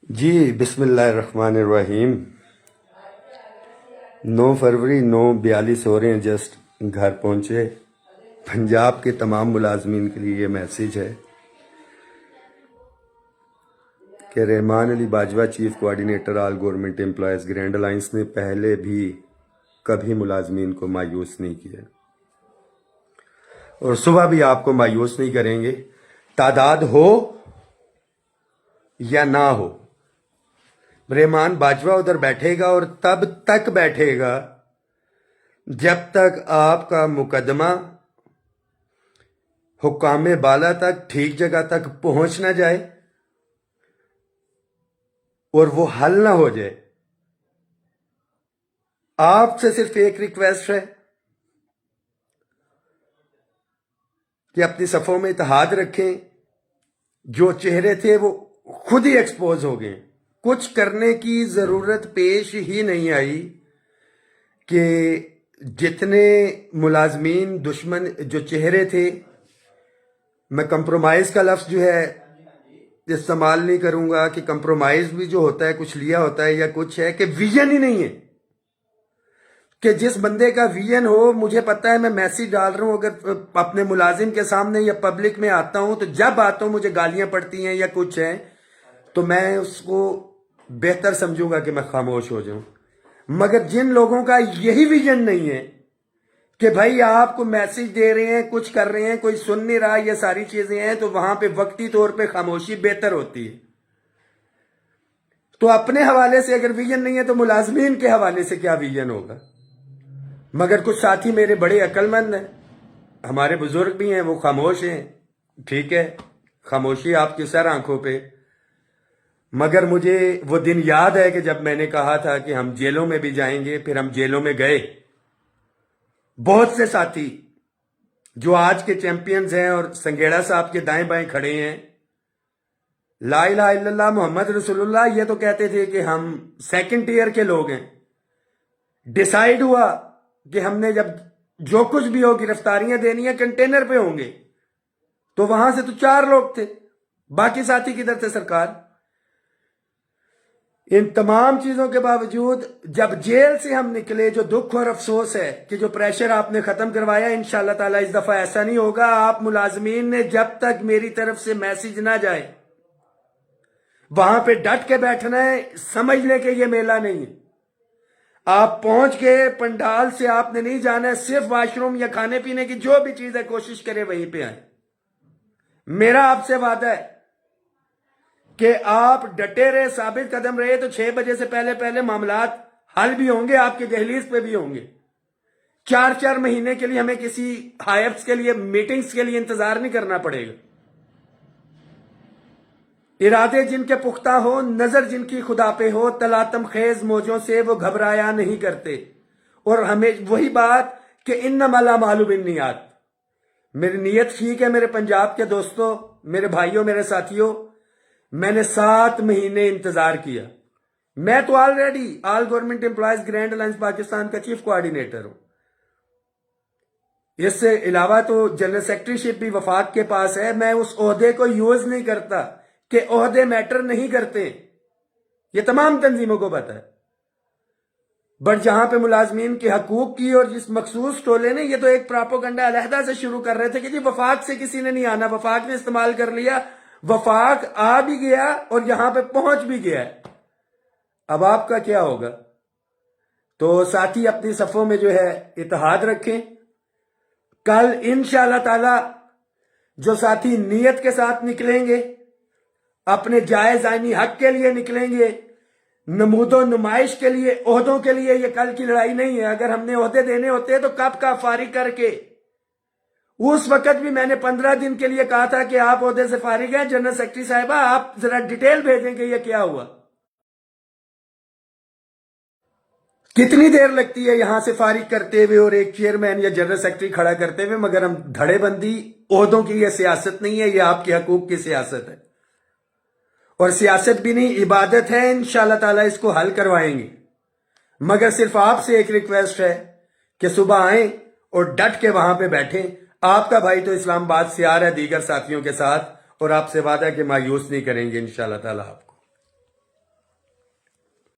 جی بسم اللہ الرحمن الرحیم 9 فروری 9:42 ہو رہے ہیں، جسٹ گھر پہنچے۔ پنجاب کے تمام ملازمین کے لیے یہ میسیج ہے کہ Rehman Ali Bajwa chief coordinator all government employees grand alliance نے پہلے بھی کبھی ملازمین کو مایوس نہیں کیا اور صبح بھی آپ کو مایوس نہیں کریں گے، تعداد ہو یا نہ ہو۔ رحمان باجوہ ادھر بیٹھے گا اور تب تک بیٹھے گا جب تک آپ کا مقدمہ حکام بالا تک ٹھیک جگہ تک پہنچ نہ جائے اور وہ حل نہ ہو جائے۔ آپ سے صرف ایک ریکویسٹ ہے کہ اپنی صفوں میں اتحاد رکھیں۔ جو چہرے تھے وہ خود ہی ایکسپوز ہو گئے، کچھ کرنے کی ضرورت پیش ہی نہیں آئی کہ جتنے ملازمین دشمن جو چہرے تھے، میں کمپرومائز کا لفظ جو ہے استعمال نہیں کروں گا کہ کمپرومائز بھی جو ہوتا ہے کچھ لیا ہوتا ہے یا کچھ ہے، کہ ویژن ہی نہیں ہے کہ جس بندے کا ویژن ہو۔ مجھے پتا ہے میں میسیج ڈال رہا ہوں، اگر اپنے ملازم کے سامنے یا پبلک میں آتا ہوں تو جب آتا ہوں مجھے گالیاں پڑتی ہیں یا کچھ ہے تو میں اس کو بہتر سمجھوں گا کہ میں خاموش ہو جاؤں، مگر جن لوگوں کا یہی ویژن نہیں ہے کہ بھائی آپ کو میسیج دے رہے ہیں، کچھ کر رہے ہیں، کوئی سن نہیں رہا، یہ ساری چیزیں ہیں، تو وہاں پہ وقتی طور پہ خاموشی بہتر ہوتی ہے۔ تو اپنے حوالے سے اگر ویژن نہیں ہے تو ملازمین کے حوالے سے کیا ویژن ہوگا؟ مگر کچھ ساتھی میرے بڑے عقل مند ہیں، ہمارے بزرگ بھی ہیں، وہ خاموش ہیں، ٹھیک ہے، خاموشی آپ کی سر آنکھوں پہ۔ مگر مجھے وہ دن یاد ہے کہ جب میں نے کہا تھا کہ ہم جیلوں میں بھی جائیں گے، پھر ہم جیلوں میں گئے۔ بہت سے ساتھی جو آج کے چیمپئنز ہیں اور سنگیڑا صاحب کے دائیں بائیں کھڑے ہیں، لا الہ الا اللہ محمد رسول اللہ، یہ تو کہتے تھے کہ ہم سیکنڈ ٹیئر کے لوگ ہیں۔ ڈیسائیڈ ہوا کہ ہم نے جب جو کچھ بھی ہو گرفتاریاں دینی ہیں کنٹینر پہ ہوں گے، تو وہاں سے تو 4 لوگ تھے، باقی ساتھی کدھر تھے سرکار؟ ان تمام چیزوں کے باوجود جب جیل سے ہم نکلے، جو دکھ اور افسوس ہے کہ جو پریشر آپ نے ختم کروایا، انشاءاللہ تعالی اس دفعہ ایسا نہیں ہوگا۔ آپ ملازمین نے جب تک میری طرف سے میسیج نہ جائے وہاں پہ ڈٹ کے بیٹھنا ہے، سمجھ لیں کہ یہ میلہ نہیں ہے۔ آپ پہنچ گئے پنڈال سے، آپ نے نہیں جانا ہے، صرف واش روم یا کھانے پینے کی جو بھی چیز ہے کوشش کرے وہیں پہ آئیں۔ میرا آپ سے وعدہ ہے کہ آپ ڈٹے رہے، ثابت قدم رہے تو 6 بجے سے پہلے معاملات حل بھی ہوں گے، آپ کے دہلیز پہ بھی ہوں گے۔ 4 مہینے کے لیے ہمیں کسی ہائفس کے لیے، میٹنگز کے لیے انتظار نہیں کرنا پڑے گا۔ ارادے جن کے پختہ ہو، نظر جن کی خدا پہ ہو، تلاطم خیز موجوں سے وہ گھبرایا نہیں کرتے۔ اور ہمیں وہی بات کہ انما الاعمال بالنیات، میری نیت ٹھیک ہے۔ میرے پنجاب کے دوستوں، میرے بھائیوں، میرے ساتھیوں، میں نے 7 مہینے انتظار کیا۔ میں تو آلریڈی آل government employees grand alliance Pakistan کا چیف کوآرڈینیٹر ہوں۔ اس سے علاوہ تو جنرل سیکرٹری شپ بھی وفاق کے پاس ہے۔ میں اس عہدے کو یوز نہیں کرتا کہ عہدے میٹر نہیں کرتے، یہ تمام تنظیموں کو پتا ہے۔ بٹ جہاں پہ ملازمین کے حقوق کی، اور جس مخصوص ٹولے نے، یہ تو ایک پراپوگنڈا علیحدہ سے شروع کر رہے تھے کہ جی وفاق سے کسی نے نہیں آنا، وفاق نے استعمال کر لیا۔ وفاق آ بھی گیا اور یہاں پہ پہنچ بھی گیا ہے، اب آپ کا کیا ہوگا؟ تو ساتھی اپنی صفوں میں جو ہے اتحاد رکھیں۔ کل انشاءاللہ تعالی جو ساتھی نیت کے ساتھ نکلیں گے، اپنے جائز آئینی حق کے لیے نکلیں گے، نمود و نمائش کے لیے، عہدوں کے لیے، یہ کل کی لڑائی نہیں ہے۔ اگر ہم نے عہدے دینے ہوتے تو کب کا فارغ کر کے، اس وقت بھی میں نے 15 دن کے لیے کہا تھا کہ آپ عہدے سے فارغ ہیں۔ جنرل سیکرٹری صاحبہ آپ ذرا ڈیٹیل بھیجیں کہ یہ کیا ہوا، کتنی دیر لگتی ہے یہاں سے فارغ کرتے ہوئے اور ایک چیئرمین یا جنرل سیکرٹری کھڑا کرتے ہوئے، مگر ہم دھڑے بندی عہدوں کی یہ سیاست نہیں ہے، یہ آپ کے حقوق کی سیاست ہے، اور سیاست بھی نہیں عبادت ہے۔ انشاءاللہ تعالی اس کو حل کروائیں گے، مگر صرف آپ سے ایک ریکویسٹ ہے کہ صبح آئیں اور ڈٹ کے وہاں پہ بیٹھیں۔ آپ کا بھائی تو اسلام آباد سے آ رہا ہے دیگر ساتھیوں کے ساتھ، اور آپ سے وعدہ ہے کہ مایوس نہیں کریں گے انشاءاللہ تعالی۔